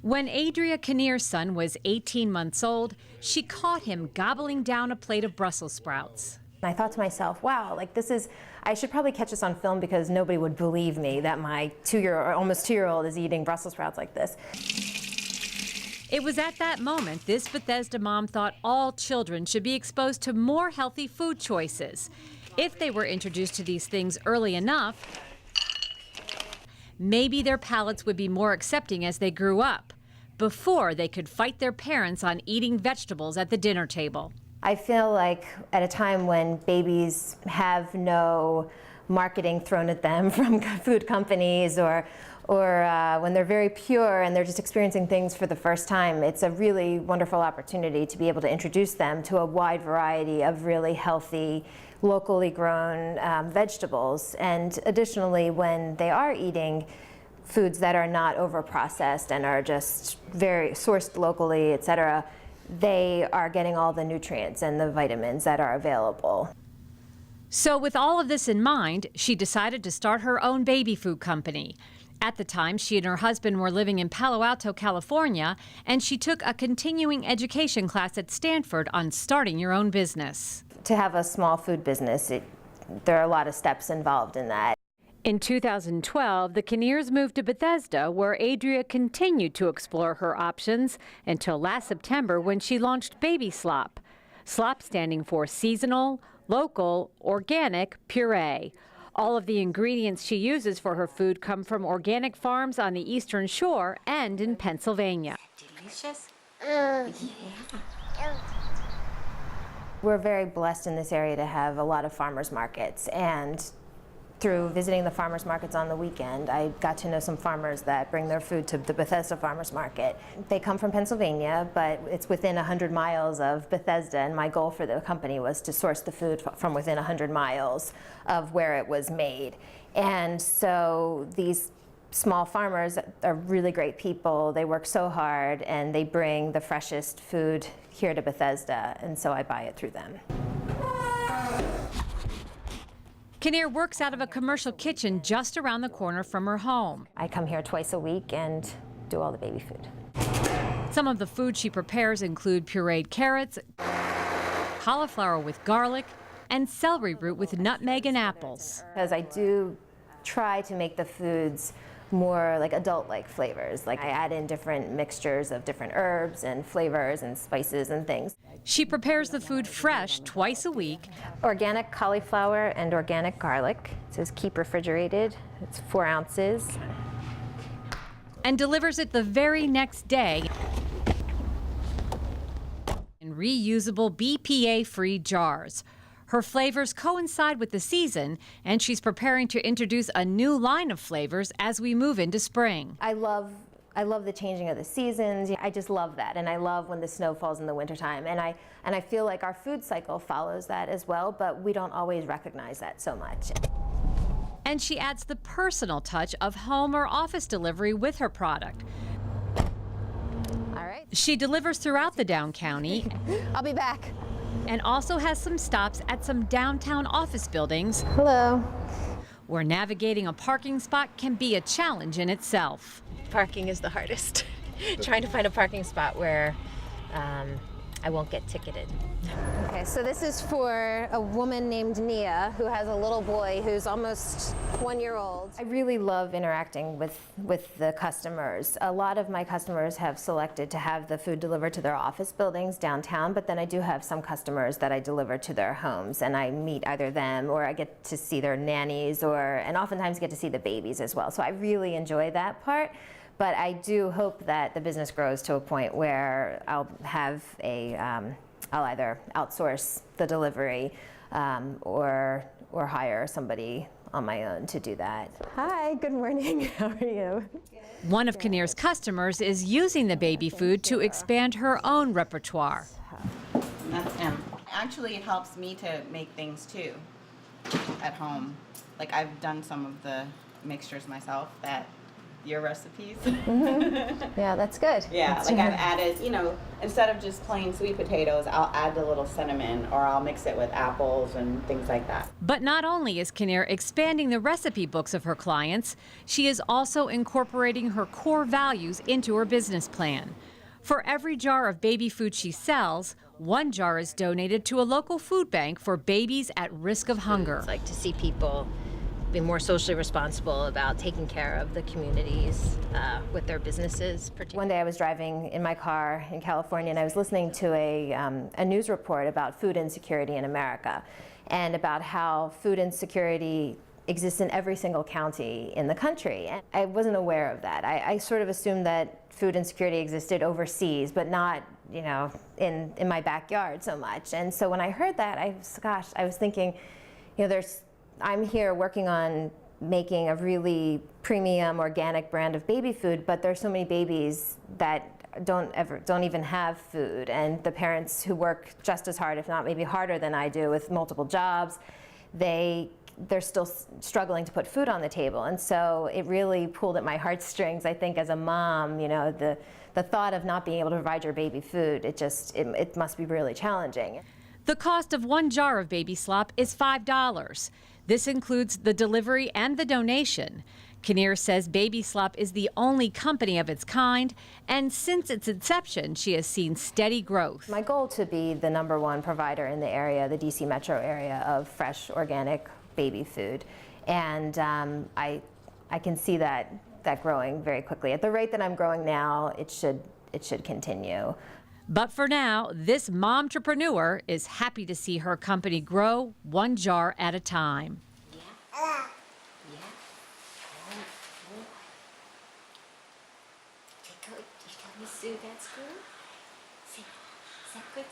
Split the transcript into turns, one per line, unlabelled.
When Adria Kinnear's son was 18 months old, she caught him gobbling down a plate of Brussels sprouts.
I thought to myself, wow, like I should probably catch this on film because nobody would believe me that my almost two-year-old is eating Brussels sprouts like this.
It was at that moment this Bethesda mom thought all children should be exposed to more healthy food choices. If they were introduced to these things early enough, maybe their palates would be more accepting as they grew up, before they could fight their parents on eating vegetables at the dinner table.
I feel like at a time when babies have no marketing thrown at them from food companies or when they're very pure and they're just experiencing things for the first time, it's a really wonderful opportunity to be able to introduce them to a wide variety of really healthy, locally grown vegetables. And additionally, when they are eating foods that are not over-processed and are just very sourced locally, etc., they are getting all the nutrients and the vitamins that are available.
So with all of this in mind, she decided to start her own baby food company. At the time, she and her husband were living in Palo Alto, California, and she took a continuing education class at Stanford on starting your own business.
To have a small food business, there are a lot of steps involved in that.
In 2012, the Kinnears moved to Bethesda, where Adria continued to explore her options until last September when she launched Baby SLOP. SLOP standing for Seasonal, Local, Organic Puree. All of the ingredients she uses for her food come from organic farms on the Eastern Shore and in Pennsylvania.
Delicious?
We're very blessed in this area to have a lot of farmers markets, and through visiting the farmers markets on the weekend, I got to know some farmers that bring their food to the Bethesda Farmers Market. They come from Pennsylvania, but it's within 100 miles of Bethesda, and my goal for the company was to source the food from within 100 miles of where it was made. And so these small farmers are really great people. They work so hard, and they bring the freshest food here to Bethesda, and so I buy it through them.
Kinnear works out of a commercial kitchen just around the corner from her home.
I come here twice a week and do all the baby food.
Some of the food she prepares include pureed carrots, cauliflower with garlic, and celery root with nutmeg and apples.
Because I do try to make the foods more like adult-like flavors. Like I add in different mixtures of different herbs and flavors and spices and things.
She prepares the food fresh twice a week.
Organic cauliflower and organic garlic. It says keep refrigerated. It's 4 ounces.
And delivers it the very next day in reusable BPA-free jars. Her flavors coincide with the season, and she's preparing to introduce a new line of flavors as we move into spring.
I love the changing of the seasons. I just love that, and I love when the snow falls in the wintertime. And I feel like our food cycle follows that as well, but we don't always recognize that so much.
And she adds the personal touch of home or office delivery with her product.
All right.
She delivers throughout the Down County.
I'll be back.
And also has some stops at some downtown office buildings.
Hello.
Where navigating a parking spot can be a challenge in itself.
Parking is the hardest. Trying to find a parking spot where I won't get ticketed.
Okay, so this is for a woman named Nia who has a little boy who's almost 1 year old. I really love interacting with the customers. A lot of my customers have selected to have the food delivered to their office buildings downtown, but then I do have some customers that I deliver to their homes, and I meet either them or I get to see their nannies, and oftentimes get to see the babies as well. So I really enjoy that part. But I do hope that the business grows to a point where I'll have I'll either outsource the delivery or hire somebody on my own to do that. Hi, good morning. How are you?
One of Kinnear's customers is using the baby food to expand her own repertoire.
That's him. Actually, it helps me to make things too at home. Like I've done some of the mixtures myself that your recipes.
Yeah, that's good.
Yeah,
That's
like
true.
I've added, instead of just plain sweet potatoes, I'll add the little cinnamon, or I'll mix it with apples and things like that.
But not only is Kinnear expanding the recipe books of her clients, she is also incorporating her core values into her business plan. For every jar of baby food she sells, 1 jar is donated to a local food bank for babies at risk of hunger.
It's like to see people be more socially responsible about taking care of the communities with their businesses.
One day I was driving in my car in California and I was listening to a news report about food insecurity in America and about how food insecurity exists in every single county in the country. And I wasn't aware of that. I sort of assumed that food insecurity existed overseas, but not, in my backyard so much. And so when I heard that, I was thinking, I'm here working on making a really premium organic brand of baby food, but there's so many babies that don't even have food, and the parents who work just as hard, if not maybe harder than I do, with multiple jobs, they're still struggling to put food on the table. And so it really pulled at my heartstrings. I think as a mom, the thought of not being able to provide your baby food, it must be really challenging.
The cost of 1 jar of baby slop is $5. This includes the delivery and the donation. Kinnear says Baby Slop is the only company of its kind, and since its inception, she has seen steady growth.
My goal to be the #1 provider in the area, the DC metro area, of fresh organic baby food. And I can see that growing very quickly. At the rate that I'm growing now, it should continue.
But for now, this momtrepreneur is happy to see her company grow 1 jar at a time.
Yeah. Good. You tell me, Sue, that's good? See, is that good?